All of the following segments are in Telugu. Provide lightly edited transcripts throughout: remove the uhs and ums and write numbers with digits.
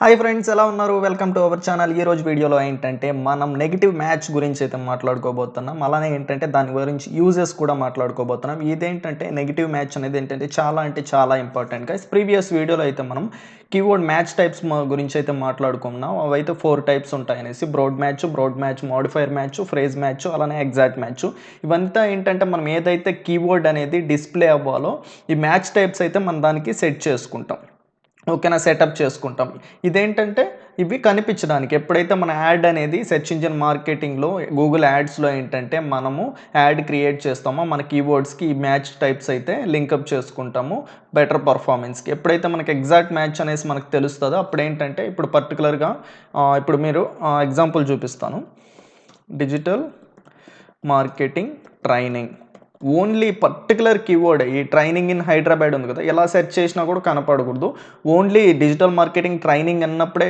హాయ్ ఫ్రెండ్స్, ఎలా ఉన్నారు? Welcome to our channel. ఈ రోజు వీడియోలో ఏంటంటే మనం నెగిటివ్ మ్యాచ్ గురించి అయితే మాట్లాడుకోబోతున్నాం. అలానే ఏంటంటే దాని గురించి యూజెస్ కూడా మాట్లాడుకోబోతున్నాం. ఇదేంటంటే నెగిటివ్ మ్యాచ్ అనేది ఏంటంటే చాలా ఇంపార్టెంట్ గైస్. ప్రీవియస్ వీడియోలో అయితే మనం కీవర్డ్ మ్యాచ్ టైప్స్ గురించి అయితే మాట్లాడుకున్నాం. అవైతే 4 టైప్స్ ఉంటాయనేసి broad match, modifier match, phrase match, అలానే ఎగ్జాక్ట్ మ్యాచ్. ఇవంతా ఏంటంటే మనం ఏదైతే కీవర్డ్ అనేది డిస్ప్లే అవ్వాలో ఈ మ్యాచ్ టైప్స్ అయితే మనం దానికి సెట్ చేసుకుంటాం. ఓకేనా, సెటప్ చేసుకుంటాం. ఇదేంటంటే ఇవి కనిపించడానికి ఎప్పుడైతే మన యాడ్ అనేది సెర్చ్ ఇంజిన్ మార్కెటింగ్లో గూగుల్ యాడ్స్లో ఏంటంటే మనము యాడ్ క్రియేట్ చేస్తామో మన కీవర్డ్స్కి ఈ మ్యాచ్ టైప్స్ అయితే లింకప్ చేసుకుంటాము బెటర్ పర్ఫార్మెన్స్కి. ఎప్పుడైతే మనకి ఎగ్జాక్ట్ మ్యాచ్ అనేసి మనకు తెలుస్తుందో అప్పుడు ఏంటంటే ఇప్పుడు పర్టికులర్గా ఇప్పుడు మీరు ఎగ్జాంపుల్ చూపిస్తాను. Digital marketing training, only particular keyword ఈ ట్రైనింగ్ ఇన్ హైదరాబాద్ ఉంది కదా, ఎలా సెర్చ్ చేసినా కూడా కనపడకూడదు. ఓన్లీ డిజిటల్ మార్కెటింగ్ ట్రైనింగ్ అన్నప్పుడే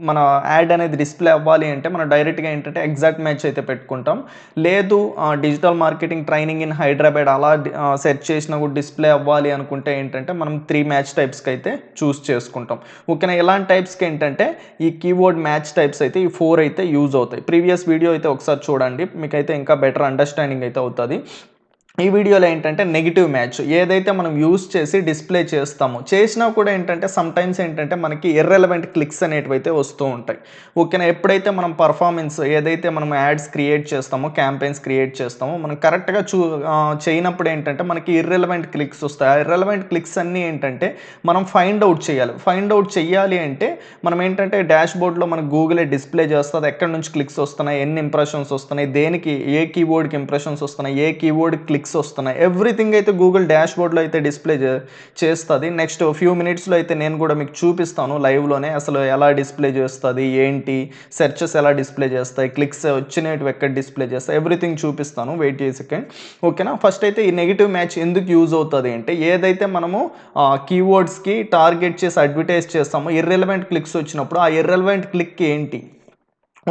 మన యాడ్ అనేది డిస్ప్లే అవ్వాలి అంటే మనం డైరెక్ట్గా ఏంటంటే ఎగ్జాక్ట్ మ్యాచ్ అయితే పెట్టుకుంటాం. లేదు digital marketing training in Hyderabad అలా సెర్చ్ చేసినా కూడా డిస్ప్లే అవ్వాలి అనుకుంటే ఏంటంటే మనం 3 మ్యాచ్ టైప్స్కి అయితే చూస్ చేసుకుంటాం. ఓకేనా, ఇలాంటి టైప్స్కి ఏంటంటే ఈ కీవర్డ్ మ్యాచ్ టైప్స్ అయితే ఈ 4 అయితే యూజ్ అవుతాయి. ప్రీవియస్ వీడియో అయితే ఒకసారి చూడండి, మీకైతే ఇంకా బెటర్ అండర్స్టాండింగ్ అయితే అవుతుంది. ఈ వీడియోలో ఏంటంటే నెగిటివ్ మ్యాచ్ ఏదైతే మనం యూస్ చేసి డిస్ప్లే చేస్తామో చేసినా కూడా ఏంటంటే సమ్టైమ్స్ ఏంటంటే మనకి ఇర్రెలవెంట్ క్లిక్స్ అనేటివి అయితే వస్తూ ఉంటాయి. ఓకేనా, ఎప్పుడైతే మనం పర్ఫార్మెన్స్ ఏదైతే మనం యాడ్స్ క్రియేట్ చేస్తామో క్యాంపెయిన్స్ క్రియేట్ చేస్తామో మనం కరెక్ట్గా చేయనప్పుడు ఏంటంటే మనకి ఇర్రెలవెంట్ క్లిక్స్ వస్తాయి. ఆ ఇర్రెలవెంట్ క్లిక్స్ అన్నీ ఏంటంటే మనం ఫైండ్ అవుట్ చేయాలి అంటే మనం ఏంటంటే డాష్ బోర్డ్లో మనకు గూగులే డిస్ప్లే చేస్తుంది ఎక్కడి నుంచి క్లిక్స్ వస్తున్నాయి, ఎన్ని ఇంప్రెషన్స్ వస్తున్నాయి, దేనికి ఏ కీవర్డ్కి ఇంప్రెషన్స్ వస్తున్నాయి, ఏ కీవర్డ్ క్లిక్స్ వస్తున్నాయి, ఎవ్రీథింగ్ అయితే గూగుల్ డాష్ బోర్డ్లో అయితే డిస్ప్లే చేస్తుంది. నెక్స్ట్ ఫ్యూ మినిట్స్లో అయితే నేను కూడా మీకు చూపిస్తాను లైవ్లోనే అసలు ఎలా డిస్ప్లే చేస్తుంది, ఏంటి సెర్చెస్ ఎలా డిస్ప్లే చేస్తాయి, క్లిక్స్ వచ్చినవి ఎక్కడ డిస్ప్లే చేస్తాయి, ఎవ్రీథింగ్ చూపిస్తాను. వెయిట్ చేసి సెకండ్. ఓకేనా, ఫస్ట్ అయితే ఈ నెగిటివ్ మ్యాచ్ ఎందుకు యూజ్ అవుతుంది అంటే ఏదైతే మనము కీవర్డ్స్కి టార్గెట్ చేసి అడ్వర్టైజ్ చేస్తామో ఇర్రెలవెంట్ క్లిక్స్ వచ్చినప్పుడు ఆ ఇర్రెలవెంట్ క్లిక్ ఏంటి,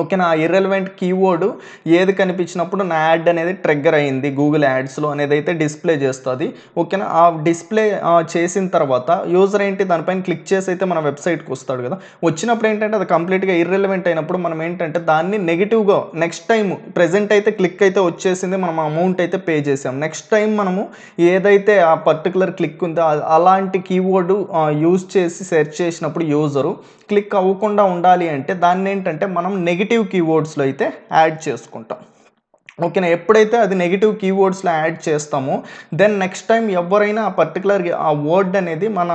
ఓకేనా, ఆ ఇర్రెలవెంట్ కీవర్డ్ ఏది కనిపించినప్పుడు నా యాడ్ అనేది ట్రిగ్గర్ అయ్యింది గూగుల్ యాడ్స్లో అనేది అయితే డిస్ప్లే చేస్తుంది. ఓకేనా, ఆ డిస్ప్లే చేసిన తర్వాత యూజర్ ఏంటి దానిపైన క్లిక్ చేసి అయితే మన వెబ్సైట్కి వస్తాడు కదా, వచ్చినప్పుడు ఏంటంటే అది కంప్లీట్గా ఇర్రెలవెంట్ అయినప్పుడు మనం ఏంటంటే దాన్ని నెగిటివ్గా నెక్స్ట్ టైం ప్రెజెంట్ అయితే క్లిక్ అయితే వచ్చేసింది, మనం అమౌంట్ అయితే పే చేసాం. నెక్స్ట్ టైం మనము ఏదైతే ఆ పర్టికులర్ క్లిక్ ఉందో అలాంటి కీవర్డ్ యూజ్ చేసి సెర్చ్ చేసినప్పుడు యూజరు క్లిక్ అవ్వకుండా ఉండాలి అంటే దాన్ని ఏంటంటే మనం నెగిటివ్ కీవర్డ్స్లో అయితే యాడ్ చేసుకుంటాం. ఓకేనా, ఎప్పుడైతే అది నెగిటివ్ కీవర్డ్స్లో యాడ్ చేస్తామో దెన్ నెక్స్ట్ టైం ఎవరైనా ఆ పర్టికులర్ ఆ వర్డ్ అనేది మన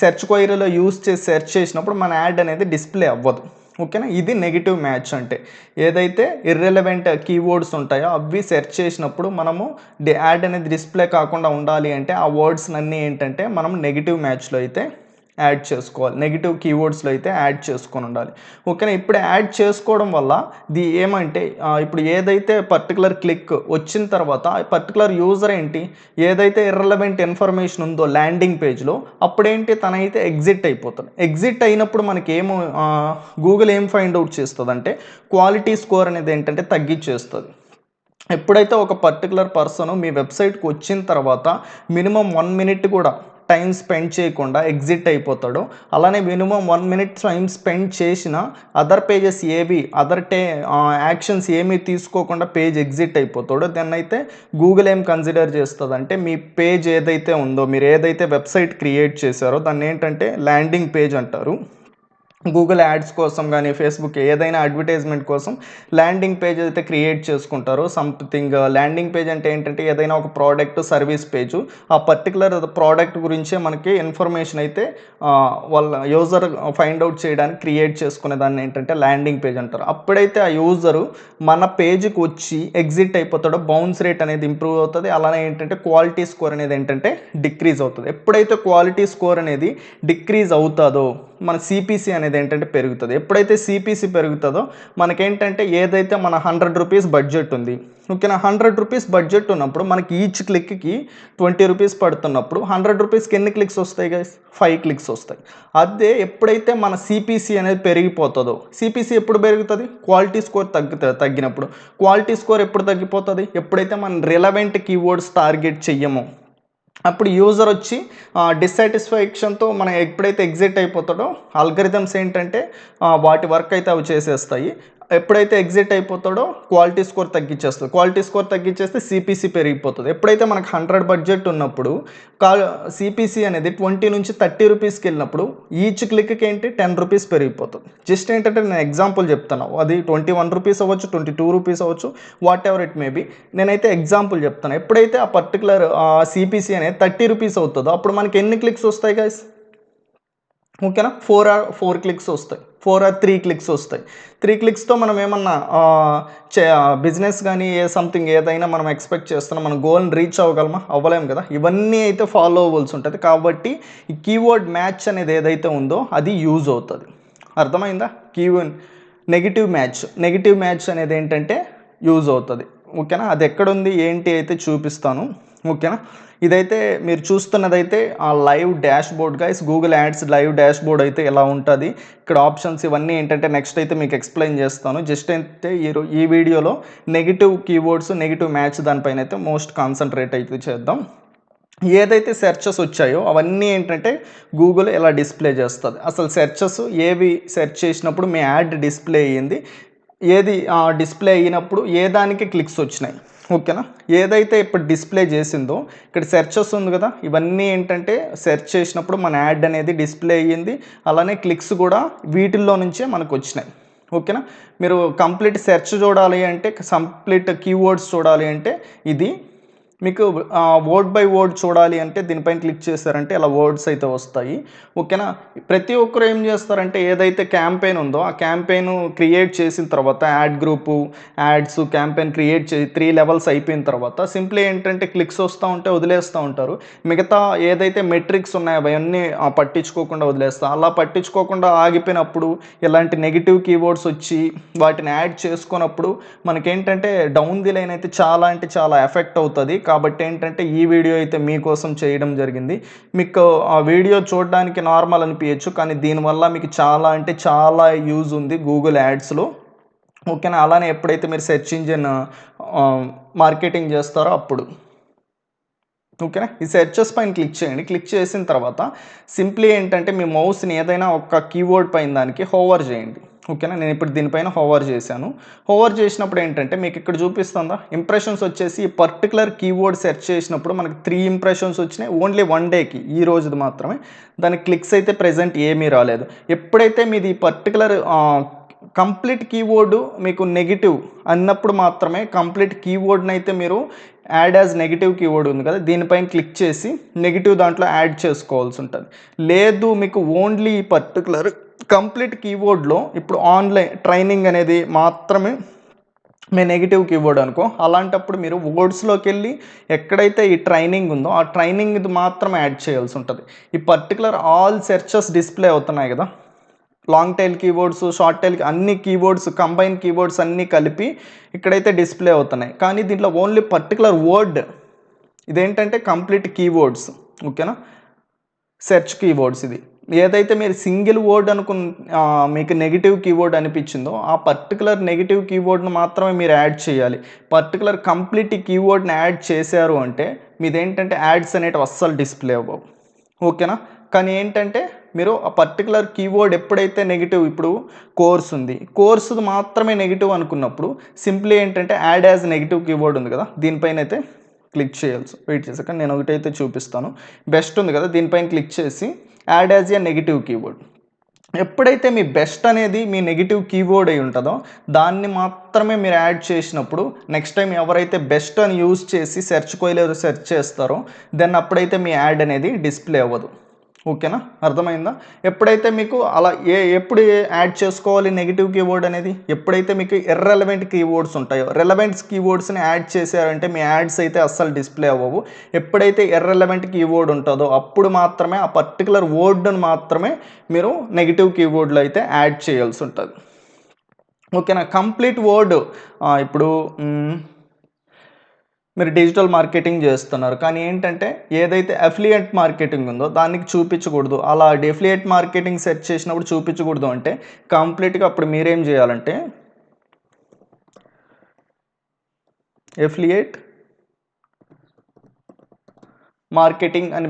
సెర్చ్ క్వైరీలో యూజ్ చేసి సెర్చ్ చేసినప్పుడు మన యాడ్ అనేది డిస్ప్లే అవ్వదు. ఓకేనా, ఇది నెగిటివ్ మ్యాచ్ అంటే ఏదైతే ఇర్రెలవెంట్ కీవర్డ్స్ ఉంటాయో అవి సెర్చ్ చేసినప్పుడు మనము యాడ్ అనేది డిస్ప్లే కాకుండా ఉండాలి అంటే ఆ వర్డ్స్ అన్నీ ఏంటంటే మనం నెగిటివ్ మ్యాచ్లో అయితే యాడ్ చేసుకోవాలి, నెగిటివ్ కీవర్డ్స్లో అయితే యాడ్ చేసుకొని ఉండాలి. ఓకేనా, ఇప్పుడు యాడ్ చేసుకోవడం వల్ల ఏమంటే ఇప్పుడు ఏదైతే పర్టికులర్ క్లిక్ వచ్చిన తర్వాత పర్టికులర్ యూజర్ ఏంటి ఏదైతే ఇర్రెలవెంట్ ఇన్ఫర్మేషన్ ఉందో ల్యాండింగ్ పేజ్లో అప్పుడేంటి తనైతే ఎగ్జిట్ అయిపోతుంది. ఎగ్జిట్ అయినప్పుడు మనకి ఏమో గూగుల్ ఏం ఫైండ్ అవుట్ చేస్తుంది అంటే క్వాలిటీ స్కోర్ అనేది ఏంటంటే తగ్గించేస్తుంది. ఎప్పుడైతే ఒక పర్టికులర్ పర్సన్ మీ వెబ్సైట్కి వచ్చిన తర్వాత మినిమం 1 మినిట్ కూడా టైం స్పెండ్ చేయకుండా ఎగ్జిట్ అయిపోతాడో, అలానే మినిమం 1 మినిట్ టైం స్పెండ్ చేసిన అదర్ పేజెస్ ఏవి యాక్షన్స్ ఏమీ తీసుకోకుండా పేజ్ ఎగ్జిట్ అయిపోతాడో దాన్ని అయితే గూగుల్ ఏం కన్సిడర్ చేస్తుంది అంటే మీ పేజ్ ఏదైతే ఉందో మీరు ఏదైతే వెబ్సైట్ క్రియేట్ చేశారో దాన్ని ఏంటంటే ల్యాండింగ్ పేజ్ అంటారు. గూగుల్ యాడ్స్ కోసం కానీ ఫేస్బుక్ ఏదైనా అడ్వర్టైజ్మెంట్ కోసం ల్యాండింగ్ పేజ్ అయితే క్రియేట్ చేసుకుంటారు. సంథింగ్ ల్యాండింగ్ పేజ్ అంటే ఏంటంటే ఏదైనా ఒక ప్రోడక్ట్ సర్వీస్ పేజు ఆ పర్టికులర్ ప్రోడక్ట్ గురించే మనకి ఇన్ఫర్మేషన్ అయితే వాళ్ళ యూజర్ ఫైండ్ అవుట్ చేయడానికి క్రియేట్ చేసుకునే దాన్ని ఏంటంటే ల్యాండింగ్ పేజ్ అంటారు. అప్పుడైతే ఆ యూజరు మన పేజ్కి వచ్చి ఎగ్జిట్ అయిపోతాడో బౌన్స్ రేట్ అనేది ఇంప్రూవ్ అవుతుంది. అలానే ఏంటంటే క్వాలిటీ స్కోర్ అనేది ఏంటంటే డిక్రీజ్ అవుతుంది. ఎప్పుడైతే క్వాలిటీ స్కోర్ అనేది డిక్రీజ్ అవుతుందో మన సిపిసి అనేది ఏంటంటే పెరుగుతుంది. ఎప్పుడైతే సిపిసి పెరుగుతుందో మనకేంటంటే ఏదైతే మన 100 రూపీస్ బడ్జెట్ ఉంది, ఓకేనా, 100 రూపీస్ బడ్జెట్ ఉన్నప్పుడు మనకి ఈచ్ క్లిక్కి 20 రూపీస్ పడుతున్నప్పుడు 100 రూపీస్కి ఎన్ని క్లిక్స్ వస్తాయి గైస్? 5 క్లిక్స్ వస్తాయి. అదే ఎప్పుడైతే మన సిపిసి అనేది పెరిగిపోతుందో, సిపిసి ఎప్పుడు పెరుగుతుంది? క్వాలిటీ స్కోర్ తగ్గినప్పుడు. క్వాలిటీ స్కోర్ ఎప్పుడు తగ్గిపోతుంది? ఎప్పుడైతే మనం రిలవెంట్ కీవర్డ్స్ టార్గెట్ చెయ్యమో అప్పుడు యూజర్ వచ్చి డిస్సాటిస్ఫాక్షన్తో మనం ఎప్పుడైతే ఎగ్జిట్ అయిపోతాడో ఆల్గరిథమ్స్ ఏంటంటే వాటి వర్క్ అయితే అవి చేసేస్తాయి. ఎప్పుడైతే ఎగ్జిట్ అయిపోతాడో క్వాలిటీ స్కోర్ తగ్గించేస్తుంది. క్వాలిటీ స్కోర్ తగ్గించేస్తే సిపిసి పెరిగిపోతుంది. ఎప్పుడైతే మనకు 100 బడ్జెట్ ఉన్నప్పుడు కా సిపిసి అనేది 20 నుంచి 30 రూపీస్కి వెళ్ళినప్పుడు ఈచ్ క్లిక్కి ఏంటి 10 రూపీస్ పెరిగిపోతుంది. జస్ట్ ఏంటంటే నేను ఎగ్జాంపుల్ చెప్తాను. అది 21 రూపీస్ అవ్వచ్చు, 22 రూపీస్ అవ్వచ్చు, what ever it may be. నేనైతే ఎగ్జాంపుల్ చెప్తాను. ఎప్పుడైతే ఆ పర్టికులర్ సిపిసి అనేది 30 రూపీస్ అవుతుందో అప్పుడు మనకి ఎన్ని క్లిక్స్ వస్తాయి గైస్? ఓకేనా, 4 క్లిక్స్ వస్తాయి, 4 or 3 క్లిక్స్ వస్తాయి. 3 క్లిక్స్తో మనం ఏమన్నా బిజినెస్ కానీ సంథింగ్ ఏదైనా మనం ఎక్స్పెక్ట్ చేస్తున్నాం, మన గోల్ని రీచ్ అవ్వగలమా? అవ్వలేము కదా. ఇవన్నీ అయితే ఫాలో అవ్వాల్సి ఉంటుంది. కాబట్టి ఈ కీవర్డ్ మ్యాచ్ అనేది ఏదైతే ఉందో అది యూజ్ అవుతుంది. అర్థమైందా? నెగిటివ్ మ్యాచ్ అనేది ఏంటంటే యూజ్ అవుతుంది. ఓకేనా, అది ఎక్కడుంది ఏంటి అయితే చూపిస్తాను. ఓకేనా, ఇదైతే మీరు చూస్తున్నదైతే ఆ live dash board guys. Google ads live dash board అయితే ఎలా ఉంటుంది, ఇక్కడ ఆప్షన్స్ ఇవన్నీ ఏంటంటే నెక్స్ట్ అయితే మీకు ఎక్స్ప్లెయిన్ చేస్తాను. జస్ట్ అయితే ఈ వీడియోలో నెగిటివ్ కీవర్డ్స్, నెగిటివ్ మ్యాచ్ దానిపైన అయితే మోస్ట్ కాన్సన్ట్రేట్ అయితే చేద్దాం. ఏదైతే సెర్చెస్ వచ్చాయో అవన్నీ ఏంటంటే గూగుల్ ఎలా డిస్ప్లే చేస్తుంది. అసలు సెర్చెస్ ఏవి సెర్చ్ చేసినప్పుడు మీ యాడ్ డిస్ప్లే అయ్యింది, ఏది డిస్ప్లే అయినప్పుడు ఏ దానికి క్లిక్స్ వచ్చినాయి. ఓకేనా, ఏదైతే ఇప్పుడు డిస్ప్లే చేసిందో ఇక్కడ సెర్చెస్ ఉంది కదా, ఇవన్నీ ఏంటంటే సెర్చ్ చేసినప్పుడు మన యాడ్ అనేది డిస్ప్లే అయ్యింది. అలానే క్లిక్స్ కూడా వీటిల్లో నుంచే మనకు వచ్చినాయి. ఓకేనా, మీరు కంప్లీట్ సెర్చ్ చూడాలి అంటే, కంప్లీట్ కీవర్డ్స్ చూడాలి అంటే ఇది మీకు వర్డ్ బై వర్డ్ చూడాలి అంటే దీనిపైన క్లిక్ చేశారంటే ఇలా వర్డ్స్ అయితే వస్తాయి. ఓకేనా, ప్రతి ఒక్కరు ఏం చేస్తారంటే ఏదైతే క్యాంపెయిన్ ఉందో ఆ క్యాంపెయిన్ క్రియేట్ చేసిన తర్వాత add group, ads, campaign create చేసి 3 లెవెల్స్ అయిపోయిన తర్వాత సింప్లీ ఏంటంటే క్లిక్స్ వస్తూ ఉంటే వదిలేస్తూ ఉంటారు. మిగతా ఏదైతే మెట్రిక్స్ ఉన్నాయో అవన్నీ పట్టించుకోకుండా వదిలేస్తారు. అలా పట్టించుకోకుండా ఆగిపోయినప్పుడు ఇలాంటి నెగిటివ్ కీవర్డ్స్ వచ్చి వాటిని యాడ్ చేసుకున్నప్పుడు మనకేంటంటే డౌన్ ది లైన్ అయితే చాలా అంటే చాలా ఎఫెక్ట్ అవుతుంది. కాబట్టి ఏంటంటే ఈ వీడియో అయితే మీకోసం చేయడం జరిగింది. మీకు ఆ వీడియో చూడడానికి నార్మల్ అనిపించచ్చు, కానీ దీనివల్ల మీకు చాలా అంటే చాలా యూజ్ ఉంది గూగుల్ యాడ్స్లో. ఓకేనా, అలానే ఎప్పుడైతే మీరు సెర్చ్ ఇంజిన్ మార్కెటింగ్ చేస్తారో అప్పుడు. ఓకేనా, ఈ సెర్చెస్ పైన క్లిక్ చేయండి. క్లిక్ చేసిన తర్వాత సింప్లీ ఏంటంటే మీ మౌస్ని ఏదైనా ఒక కీవర్డ్ పైన దానికి హోవర్ చేయండి. ఓకేనా, నేను ఇప్పుడు దీనిపైన హోవర్ చేశాను. హోవర్ చేసినప్పుడు ఏంటంటే మీకు ఇక్కడ చూపిస్తుందా ఇంప్రెషన్స్ వచ్చేసి ఈ పర్టికులర్ కీవర్డ్ సెర్చ్ చేసినప్పుడు మనకి 3 ఇంప్రెషన్స్ వచ్చినాయి ఓన్లీ 1 డేకి, ఈ రోజుది మాత్రమే. దానికి క్లిక్స్ అయితే ప్రెజెంట్ ఏమీ రాలేదు. ఎప్పుడైతే మీది ఈ పర్టికులర్ కంప్లీట్ కీవర్డ్ మీకు నెగిటివ్ అన్నప్పుడు మాత్రమే కంప్లీట్ కీవర్డ్ని అయితే మీరు యాడ్ యాజ్ నెగిటివ్ కీవర్డ్ ఉంది కదా దీనిపైన క్లిక్ చేసి నెగిటివ్ దాంట్లో యాడ్ చేసుకోవాల్సి ఉంటుంది. లేదు మీకు ఓన్లీ ఈ పర్టికులర్ కంప్లీట్ కీవర్డ్లో ఇప్పుడు ఆన్లైన్ ట్రైనింగ్ అనేది మాత్రమే మీ నెగిటివ్ కీవర్డ్ అనుకో, అలాంటప్పుడు మీరు వర్డ్స్లోకి వెళ్ళి ఎక్కడైతే ఈ ట్రైనింగ్ ఉందో ఆ ట్రైనింగ్ ఇది మాత్రం యాడ్ చేయాల్సి ఉంటుంది. ఈ పర్టికులర్ ఆల్ సెర్చెస్ డిస్ప్లే అవుతున్నాయి కదా, long tail keywords, short tile, అన్ని కీవర్డ్స్ కంబైన్ కీవర్డ్స్ అన్నీ కలిపి ఇక్కడైతే డిస్ప్లే అవుతున్నాయి. కానీ దీంట్లో ఓన్లీ పర్టికులర్ వర్డ్ ఇదేంటంటే కంప్లీట్ కీవర్డ్స్. ఓకేనా, సెర్చ్ కీవర్డ్స్ ఇది ఏదైతే మీరు సింగిల్ వర్డ్ మీకు నెగిటివ్ కీవర్డ్ అనిపించిందో ఆ పర్టికులర్ నెగిటివ్ కీవర్డ్ను మాత్రమే మీరు యాడ్ చేయాలి. పర్టికులర్ కంప్లీట్ కీవర్డ్ని యాడ్ చేశారు అంటే మీదేంటంటే యాడ్స్ అనేటివి అస్సలు డిస్ప్లే అవ్వవు. ఓకేనా, కానీ ఏంటంటే మీరు ఆ పర్టికులర్ కీవర్డ్ ఎప్పుడైతే నెగిటివ్, ఇప్పుడు కోర్స్ ఉంది, కోర్సు మాత్రమే నెగిటివ్ అనుకున్నప్పుడు సింప్లీ ఏంటంటే యాడ్ యాజ్ నెగిటివ్ కీవర్డ్ ఉంది కదా దీనిపైన అయితే క్లిక్ చేయాల్సి. వెయిట్ చేసాక నేను ఒకటైతే చూపిస్తాను. బెస్ట్ ఉంది కదా దీనిపైన క్లిక్ చేసి add as a negative keyword. ఎప్పుడైతే మీ బెస్ట్ అనేది మీ నెగిటివ్ కీవర్డ్ అయి ఉంటుందో దాన్ని మాత్రమే మీరు యాడ్ చేసినప్పుడు నెక్స్ట్ టైం ఎవరైతే బెస్ట్ అని యూజ్ చేసి సెర్చ్ కోయిలో సెర్చ్ చేస్తారో దెన్ అప్పుడైతే మీ యాడ్ అనేది డిస్ప్లే అవ్వదు. ఓకేనా, అర్థమైందా? ఎప్పుడైతే మీకు అలా ఎప్పుడు యాడ్ చేసుకోవాలి నెగిటివ్ కీవర్డ్ అనేది, ఎప్పుడైతే మీకు ఇర్రెలవెంట్ కీవర్డ్స్ ఉంటాయో, రెలవెంట్ కీవర్డ్స్ని యాడ్ చేశారంటే మీ యాడ్స్ అయితే అస్సలు డిస్ప్లే అవ్వవు. ఎప్పుడైతే ఇర్రెలవెంట్ కీవర్డ్ ఉంటుందో అప్పుడు మాత్రమే ఆ పర్టికులర్ వర్డ్ను మాత్రమే మీరు నెగిటివ్ కీవర్డ్లో అయితే యాడ్ చేయాల్సి ఉంటుంది. ఓకేనా, కంప్లీట్ వర్డ్ ఇప్పుడు మీరు డిజిటల్ మార్కెటింగ్ చేస్తున్నారు, కానీ ఏంటంటే ఏదైతే అఫిలియేట్ మార్కెటింగ్ ఉందో దానికి చూపించకూడదు. అలా అఫిలియేట్ మార్కెటింగ్ సెర్చ్ చేసినప్పుడు చూపించకూడదు అంటే కంప్లీట్గా అప్పుడు మీరేం చేయాలంటే అఫిలియేట్ మార్కెటింగ్ అని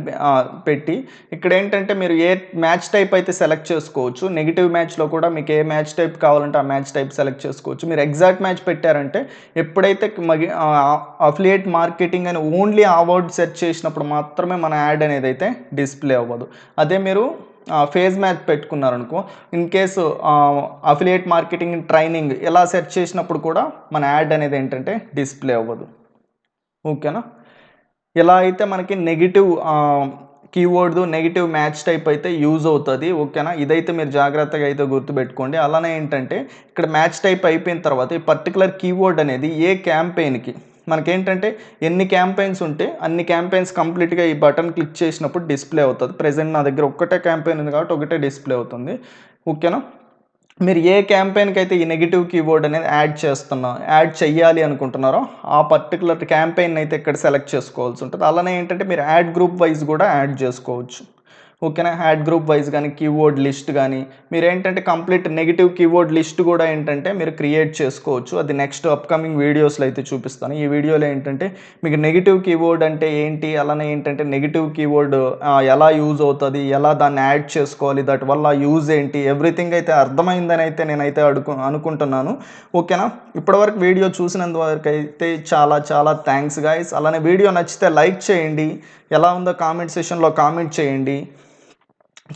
పెట్టి ఇక్కడ ఏంటంటే మీరు ఏ మ్యాచ్ టైప్ అయితే సెలెక్ట్ చేసుకోవచ్చు. నెగిటివ్ మ్యాచ్లో కూడా మీకు ఏ మ్యాచ్ టైప్ కావాలంటే ఆ మ్యాచ్ టైప్ సెలెక్ట్ చేసుకోవచ్చు. మీరు ఎగ్జాక్ట్ మ్యాచ్ పెట్టారంటే ఎప్పుడైతే అఫిలియేట్ మార్కెటింగ్ అని ఓన్లీ ఆ వర్డ్ సెర్చ్ చేసినప్పుడు మాత్రమే మన యాడ్ అనేది అయితే డిస్ప్లే అవ్వదు. అదే మీరు ఫేజ్ మ్యాచ్ పెట్టుకున్నారనుకో, in case affiliate marketing training ఎలా సెర్చ్ చేసినప్పుడు కూడా మన యాడ్ అనేది ఏంటంటే డిస్ప్లే అవ్వదు. ఓకేనా? ఇలా అయితే మనకి negative keyword negative match type అయితే యూజ్ అవుతుంది. ఓకేనా? ఇదైతే మీరు జాగ్రత్తగా అయితే గుర్తుపెట్టుకోండి. అలానే ఏంటంటే ఇక్కడ మ్యాచ్ టైప్ అయిపోయిన తర్వాత ఈ పర్టికులర్ కీవర్డ్ అనేది ఏ క్యాంపెయిన్కి మనకేంటంటే ఎన్ని క్యాంపెయిన్స్ ఉంటే అన్ని క్యాంపెయిన్స్ కంప్లీట్గా ఈ బటన్ క్లిక్ చేసినప్పుడు డిస్ప్లే అవుతుంది. ప్రెజెంట్ నా దగ్గర ఒక్కటే క్యాంపెయిన్ ఉంది కాబట్టి ఒకటే డిస్ప్లే అవుతుంది. ఓకేనా? మీరు ఏ క్యాంపెయిన్కి అయితే ఈ నెగిటివ్ కీవర్డ్ అనేది యాడ్ చేయాలి అనుకుంటున్నారో ఆ పర్టికులర్ క్యాంపెయిన్ అయితే ఇక్కడ సెలెక్ట్ చేసుకోవాల్సి ఉంటుంది. అలానే ఏంటంటే మీరు యాడ్ గ్రూప్ వైజ్ కూడా యాడ్ చేసుకోవచ్చు. ఓకేనా? యాడ్ గ్రూప్ వైజ్ కానీ కీవర్డ్ లిస్ట్ కానీ మీరు ఏంటంటే కంప్లీట్ నెగిటివ్ కీవర్డ్ లిస్ట్ కూడా ఏంటంటే మీరు క్రియేట్ చేసుకోవచ్చు. అది నెక్స్ట్ అప్కమింగ్ వీడియోస్లో అయితే చూపిస్తాను. ఈ వీడియోలో ఏంటంటే మీకు నెగిటివ్ కీవర్డ్ అంటే ఏంటి, అలానే ఏంటంటే నెగిటివ్ కీవర్డ్ ఎలా యూజ్ అవుతుంది, ఎలా దాన్ని యాడ్ చేసుకోవాలి, దాటి వల్ల యూజ్ ఏంటి, ఎవ్రీథింగ్ అయితే అర్థమైందని అయితే నేనైతే అనుకుంటున్నాను. ఓకేనా? ఇప్పటివరకు వీడియో చూసినందువరకు అయితే చాలా చాలా థ్యాంక్స్ గైస్. అలానే వీడియో నచ్చితే లైక్ చేయండి, ఎలా ఉందో కామెంట్ సెషన్లో కామెంట్ చేయండి.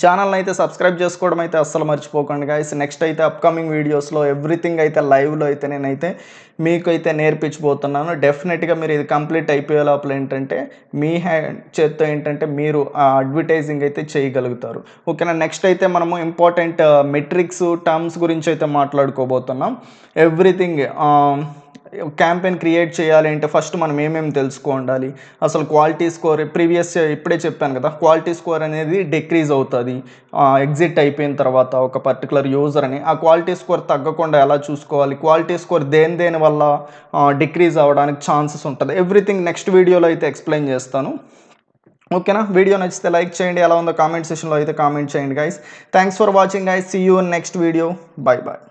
ఛానల్ని అయితే సబ్స్క్రైబ్ చేసుకోవడం అయితే అస్సలు మర్చిపోకండి గైస్. నెక్స్ట్ అయితే అప్కమింగ్ వీడియోస్లో ఎవ్రీథింగ్ అయితే లైవ్లో అయితే నేనైతే మీకు అయితే నేర్పించబోతున్నాను. డెఫినెట్గా మీరు ఇది కంప్లీట్ అయిపోయే లోపల ఏంటంటే మీ చేత్తో ఏంటంటే మీరు ఆ అడ్వర్టైజింగ్ అయితే చేయగలుగుతారు. ఓకేనా? నెక్స్ట్ అయితే మనము ఇంపార్టెంట్ మెట్రిక్స్ టర్మ్స్ గురించి అయితే మాట్లాడుకోబోతున్నాం. ఎవ్రీథింగ్ క్యాంపెయిన్ క్రియేట్ చేయాలి అంటే ఫస్ట్ మనం ఏమేమి తెలుసుకోవాలి, అసలు క్వాలిటీ స్కోర్ ఇప్పుడే చెప్పాను కదా, క్వాలిటీ స్కోర్ అనేది డిక్రీజ్ అవుతుంది ఎగ్జిట్ అయిపోయిన తర్వాత ఒక పర్టికులర్ యూజర్ అని. ఆ క్వాలిటీ స్కోర్ తగ్గకుండా ఎలా చూసుకోవాలి, క్వాలిటీ స్కోర్ దేని వల్ల డిక్రీజ్ అవ్వడానికి ఛాన్సెస్ ఉంటుంది, ఎవ్రీథింగ్ నెక్స్ట్ వీడియోలో అయితే ఎక్స్ప్లెయిన్ చేస్తాను. ఓకేనా? వీడియో నచ్చితే లైక్ చేయండి, ఎలా ఉందో కామెంట్ సెషన్లో అయితే కామెంట్ చేయండి guys. Thanks for watching guys. See you in next video. Bye bye.